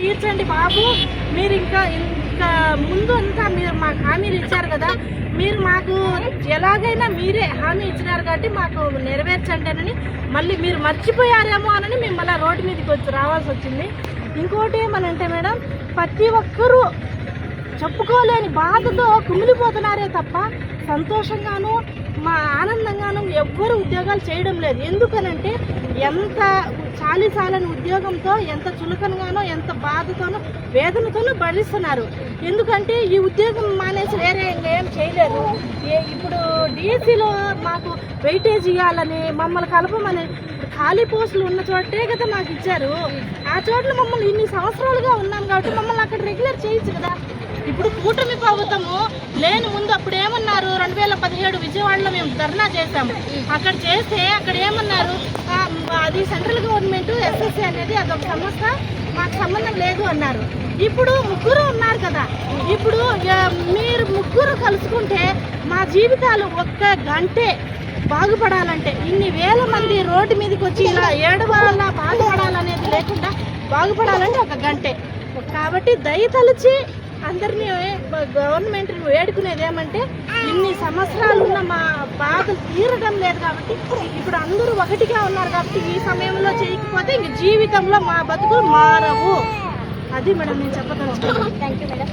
తీర్చండి బాబు. మీరు ఇంకా ముందు అంతా మీరు మాకు హామీలు ఇచ్చారు కదా, మీరు మాకు ఎలాగైనా మీరే హామీ ఇచ్చినారు కాబట్టి మాకు నెరవేర్చండి అని మళ్ళీ మీరు మర్చిపోయారేమో అని మేము మళ్ళీ రోడ్డు మీదకి వచ్చి రావాల్సి వచ్చింది. ఇంకోటి ఏమనంటే మేడం, ప్రతి ఒక్కరూ చెప్పుకోలేని బాధతో కుమిలిపోతున్నారే తప్ప సంతోషంగాను మా ఆనందంగాను ఎవ్వరు ఉద్యోగాలు చేయడం లేదు. ఎందుకనంటే ఎంత చాలని ఉద్యోగంతో ఎంత చులకనగానో ఎంత బాధతోనో వేదనతోనూ భరిస్తున్నారు. ఎందుకంటే ఈ ఉద్యోగం మానేసి వేరే ఏం చేయలేరు. ఇప్పుడు డీసీలో మాకు వెయిటేజ్ ఇవ్వాలని మమ్మల్ని కలపమని ఖాళీ పోస్టులు ఉన్న చోటే కదా మాకు ఇచ్చారు. ఆ చోట్ల మమ్మల్ని ఇన్ని సంవత్సరాలుగా ఉన్నాం కాబట్టి మమ్మల్ని అక్కడ రెగ్యులర్ చేయొచ్చు కదా. ఇప్పుడు కూటమి ప్రభుత్వము లేని ముందు అప్పుడు ఏమన్నారు, 2017 విజయవాడలో మేము ధర్నా చేశాము. అక్కడ చేస్తే అక్కడ ఏమన్నారు, అది సెంట్రల్ గవర్నమెంట్ ఎస్ఎస్సీ అనేది అదొక సంస్థ, మాకు సంబంధం లేదు అన్నారు. ఇప్పుడు ముగ్గురు ఉన్నారు కదా, ఇప్పుడు మీరు ముగ్గురు కలుసుకుంటే మా జీవితాలు ఒక్క గంటే బాగుపడాలంటే ఇన్ని వేల మంది రోడ్డు మీదకి వచ్చి ఇలా ఏడవాళ్ళ బాధపడాలనేది లేకుండా బాగుపడాలంటే ఒక గంటే. కాబట్టి దయతలిచి అందరినీ గవర్నమెంట్ వేడుకునేది ఏమంటే, ఇన్ని సంవత్సరాలు ఉన్న మా బాధలు తీరడం లేదు కాబట్టి ఇప్పుడు అందరూ ఒకటిగా ఉన్నారు కాబట్టి ఈ సమయంలో చేయకపోతే ఇంక జీవితంలో మా బతుకులు మారవు. అది మేడం నేను చెప్పదలుచుకున్నాను. Thank you madam.